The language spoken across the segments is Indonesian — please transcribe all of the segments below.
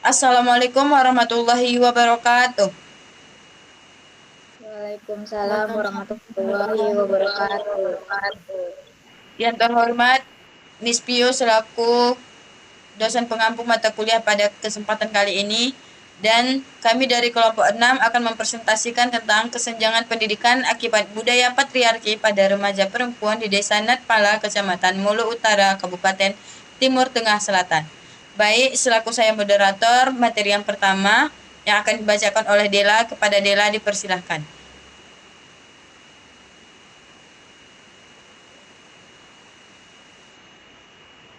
Assalamualaikum warahmatullahi wabarakatuh. Waalaikumsalam warahmatullahi wabarakatuh. Yang terhormat, Miss Pio selaku dosen pengampu mata kuliah pada kesempatan kali ini, dan kami dari kelompok 6 akan mempresentasikan tentang kesenjangan pendidikan akibat budaya patriarki pada remaja perempuan di Desa Natpala, Kecamatan Mulu Utara, Kabupaten Timur Tengah Selatan. Baik, selaku saya moderator, materi yang pertama yang akan dibacakan oleh Dela. Kepada Dela dipersilahkan.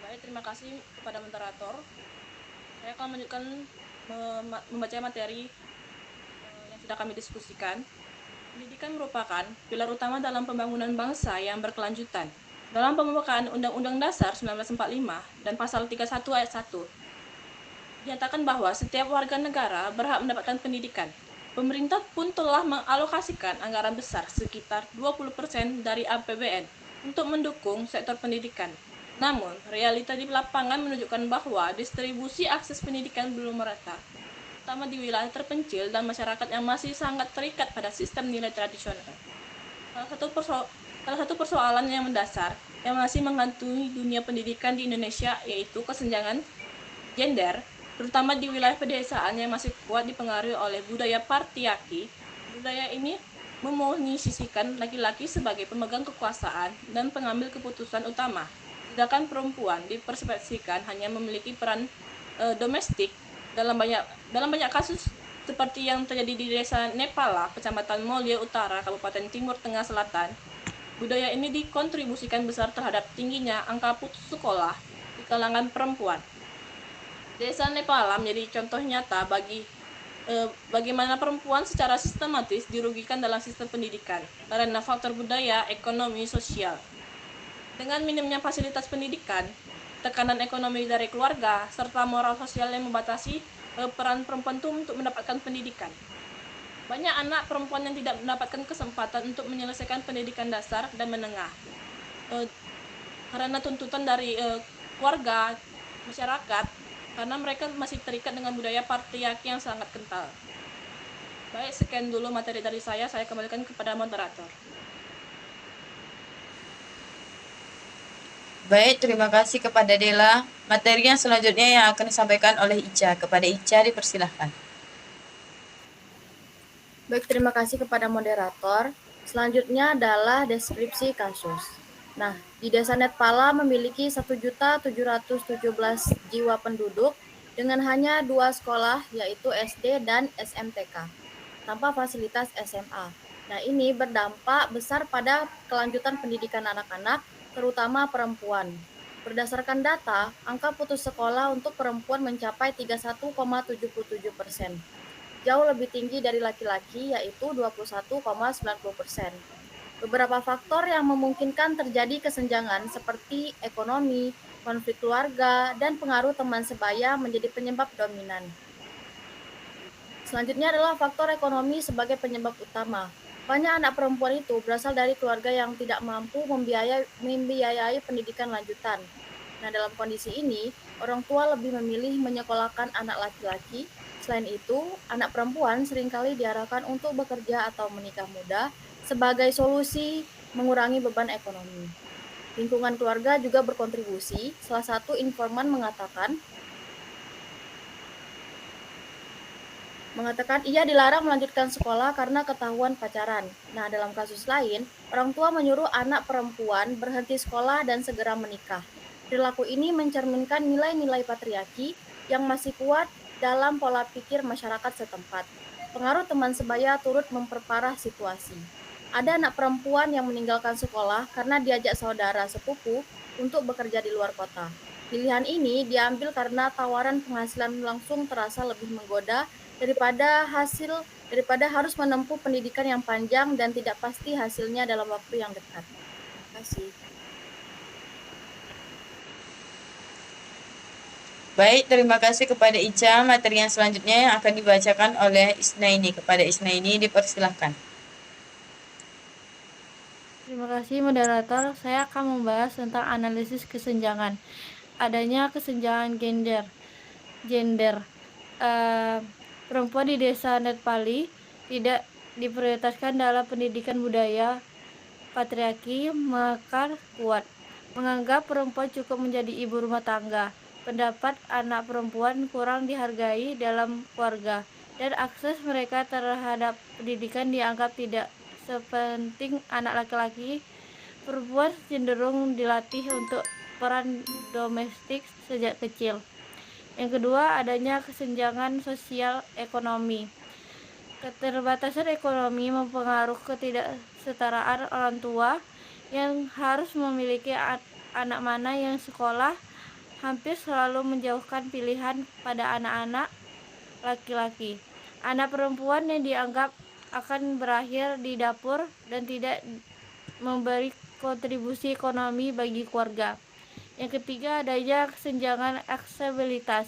Baik, terima kasih kepada moderator. Saya akan melanjutkan membaca materi yang sudah kami diskusikan. Pendidikan merupakan pilar utama dalam pembangunan bangsa yang berkelanjutan. Dalam pembukaan Undang-Undang Dasar 1945 dan Pasal 31 Ayat 1, dinyatakan bahwa setiap warga negara berhak mendapatkan pendidikan. Pemerintah pun telah mengalokasikan anggaran besar sekitar 20% dari APBN untuk mendukung sektor pendidikan. Namun, realita di lapangan menunjukkan bahwa distribusi akses pendidikan belum merata, terutama di wilayah terpencil dan masyarakat yang masih sangat terikat pada sistem nilai tradisional. Salah satu persoalan yang mendasar yang masih menghantui dunia pendidikan di Indonesia yaitu kesenjangan gender, terutama di wilayah pedesaan yang masih kuat dipengaruhi oleh budaya patriarki. Budaya ini memonisikan laki-laki sebagai pemegang kekuasaan dan pengambil keputusan utama, sedangkan perempuan dipersepsikan hanya memiliki peran domestik. Dalam banyak kasus seperti yang terjadi di Desa Nepala, Kecamatan Mulyo Utara, Kabupaten Timur Tengah Selatan, budaya ini dikontribusikan besar terhadap tingginya angka putus sekolah di kalangan perempuan. Desa Nepala menjadi contoh nyata bagaimana perempuan secara sistematis dirugikan dalam sistem pendidikan karena faktor budaya, ekonomi, sosial. Dengan minimnya fasilitas pendidikan, tekanan ekonomi dari keluarga, serta moral sosial yang membatasi peran perempuan itu untuk mendapatkan pendidikan. Banyak anak perempuan yang tidak mendapatkan kesempatan untuk menyelesaikan pendidikan dasar dan menengah karena tuntutan dari keluarga, masyarakat, karena mereka masih terikat dengan budaya patriarki yang sangat kental. Baik, sekian dulu materi dari saya kembalikan kepada moderator. Baik, terima kasih kepada Dela. Materi yang selanjutnya yang akan disampaikan oleh Ica. Kepada Ica dipersilahkan. Baik, terima kasih kepada moderator. Selanjutnya adalah deskripsi kasus. Nah, di Desa Netpala memiliki 1.717 jiwa penduduk dengan hanya 2 sekolah yaitu SD dan SMTK tanpa fasilitas SMA. Nah, ini berdampak besar pada kelanjutan pendidikan anak-anak, terutama perempuan. Berdasarkan data, angka putus sekolah untuk perempuan mencapai 31,77%. Jauh lebih tinggi dari laki-laki, yaitu 21,90%. Beberapa faktor yang memungkinkan terjadi kesenjangan seperti ekonomi, konflik keluarga, dan pengaruh teman sebaya menjadi penyebab dominan. Selanjutnya adalah faktor ekonomi sebagai penyebab utama. Banyak anak perempuan itu berasal dari keluarga yang tidak mampu membiayai pendidikan lanjutan. Nah, dalam kondisi ini, orang tua lebih memilih menyekolahkan anak laki-laki. Selain itu, anak perempuan seringkali diarahkan untuk bekerja atau menikah muda sebagai solusi mengurangi beban ekonomi. Lingkungan keluarga juga berkontribusi. Salah satu informan mengatakan ia dilarang melanjutkan sekolah karena ketahuan pacaran. Nah, dalam kasus lain, orang tua menyuruh anak perempuan berhenti sekolah dan segera menikah. Perilaku ini mencerminkan nilai-nilai patriarki yang masih kuat dalam pola pikir masyarakat setempat. Pengaruh teman sebaya turut memperparah situasi. Ada anak perempuan yang meninggalkan sekolah karena diajak saudara sepupu untuk bekerja di luar kota. Pilihan ini diambil karena tawaran penghasilan langsung terasa lebih menggoda daripada harus menempuh pendidikan yang panjang dan tidak pasti hasilnya dalam waktu yang dekat. Terima kasih. Baik, terima kasih kepada Ica. Materi yang selanjutnya yang akan dibacakan oleh Isnaini. Kepada Isnaini dipersilahkan. Terima kasih moderator. Saya akan membahas tentang analisis kesenjangan. Adanya kesenjangan gender. perempuan di desa Netpali tidak diprioritaskan dalam pendidikan budaya. Patriarki mekar kuat, menganggap perempuan cukup menjadi ibu rumah tangga. Pendapat anak perempuan kurang dihargai dalam keluarga, dan akses mereka terhadap pendidikan dianggap tidak sepenting anak laki-laki. Perempuan cenderung dilatih untuk peran domestik sejak kecil. Yang kedua, adanya kesenjangan sosial ekonomi. Keterbatasan ekonomi mempengaruhi ketidaksetaraan orang tua yang harus memiliki anak mana yang sekolah, hampir selalu menjauhkan pilihan pada anak-anak laki-laki. Anak perempuan yang dianggap akan berakhir di dapur dan tidak memberi kontribusi ekonomi bagi keluarga. Yang ketiga, adanya kesenjangan aksesibilitas.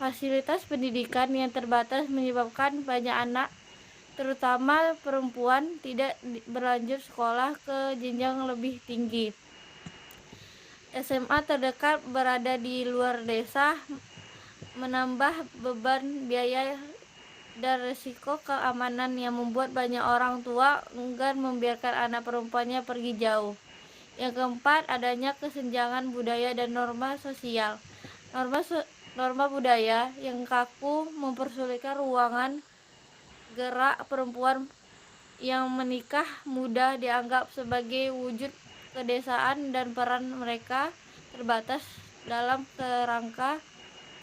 Fasilitas pendidikan yang terbatas menyebabkan banyak anak, terutama perempuan, tidak berlanjut sekolah ke jenjang lebih tinggi. SMA terdekat berada di luar desa, menambah beban biaya dan risiko keamanan yang membuat banyak orang tua enggan membiarkan anak perempuannya pergi jauh. Yang keempat, adanya kesenjangan budaya dan norma sosial. Norma budaya yang kaku mempersulitkan ruangan gerak perempuan yang menikah muda dianggap sebagai wujud kedesaan dan peran mereka terbatas dalam kerangka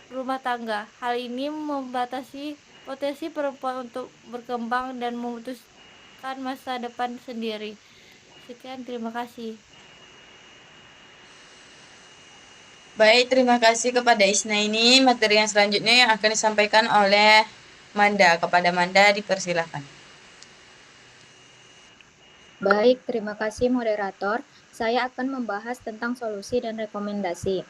rumah tangga. Hal ini membatasi potensi perempuan untuk berkembang dan memutuskan masa depan sendiri. Sekian, terima kasih. Baik, terima kasih kepada Isna ini. Materi yang selanjutnya yang akan disampaikan oleh Manda. Kepada Manda dipersilakan. Baik, terima kasih moderator. Saya akan membahas tentang solusi dan rekomendasi.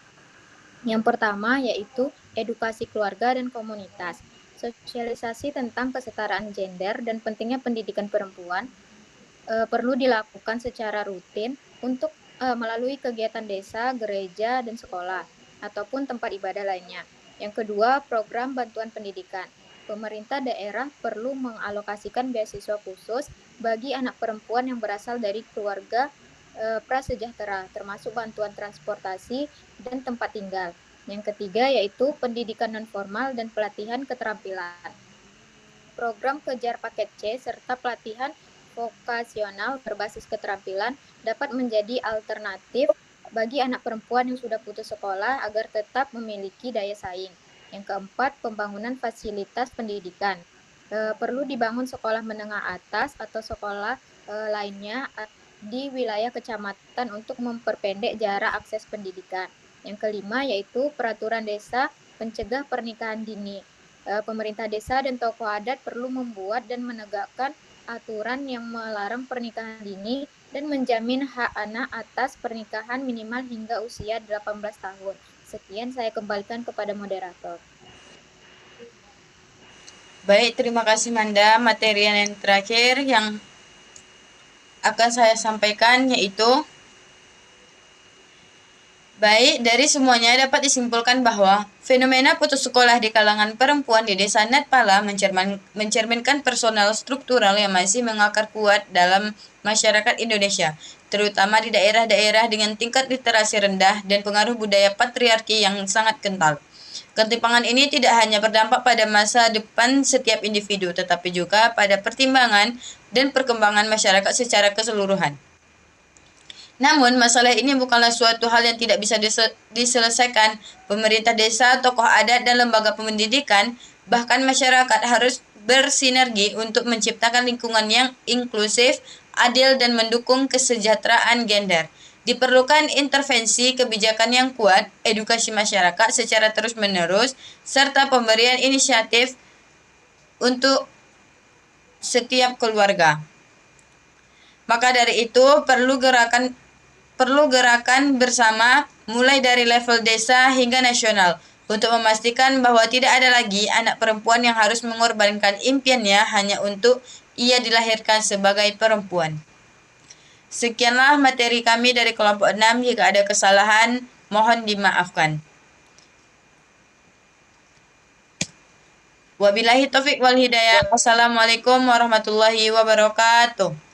Yang pertama yaitu edukasi keluarga dan komunitas. Sosialisasi tentang kesetaraan gender dan pentingnya pendidikan perempuan perlu dilakukan secara rutin untuk melalui kegiatan desa, gereja, dan sekolah, ataupun tempat ibadah lainnya. Yang kedua, program bantuan pendidikan. Pemerintah daerah perlu mengalokasikan beasiswa khusus bagi anak perempuan yang berasal dari keluarga prasejahtera, termasuk bantuan transportasi dan tempat tinggal. Yang ketiga yaitu pendidikan non-formal dan pelatihan keterampilan. Program Kejar Paket C serta pelatihan vokasional berbasis keterampilan dapat menjadi alternatif bagi anak perempuan yang sudah putus sekolah agar tetap memiliki daya saing. Yang keempat, pembangunan fasilitas pendidikan. Perlu dibangun sekolah menengah atas atau sekolah lainnya di wilayah kecamatan untuk memperpendek jarak akses pendidikan. Yang kelima yaitu peraturan desa pencegah pernikahan dini. Pemerintah desa dan tokoh adat perlu membuat dan menegakkan aturan yang melarang pernikahan dini dan menjamin hak anak atas pernikahan minimal hingga usia 18 tahun. Sekian, saya kembalikan kepada moderator. Baik, terima kasih Manda. Materi yang terakhir yang akan saya sampaikan yaitu baik, dari semuanya dapat disimpulkan bahwa fenomena putus sekolah di kalangan perempuan di desa Netpala mencerminkan personal struktural yang masih mengakar kuat dalam masyarakat Indonesia, terutama di daerah-daerah dengan tingkat literasi rendah dan pengaruh budaya patriarki yang sangat kental. Ketimpangan ini tidak hanya berdampak pada masa depan setiap individu, tetapi juga pada pertimbangan dan perkembangan masyarakat secara keseluruhan. Namun, masalah ini bukanlah suatu hal yang tidak bisa diselesaikan. Pemerintah desa, tokoh adat, dan lembaga pendidikan, bahkan masyarakat harus bersinergi untuk menciptakan lingkungan yang inklusif, adil, dan mendukung kesejahteraan gender. Diperlukan intervensi kebijakan yang kuat, edukasi masyarakat secara terus-menerus, serta pemberian inisiatif untuk setiap keluarga. Maka dari itu, perlu gerakan bersama mulai dari level desa hingga nasional untuk memastikan bahwa tidak ada lagi anak perempuan yang harus mengorbankan impiannya hanya untuk ia dilahirkan sebagai perempuan. Sekianlah materi kami dari kelompok 6. Jika ada kesalahan, mohon dimaafkan. Wabillahi taufik wal hidayah. Wassalamualaikum warahmatullahi wabarakatuh.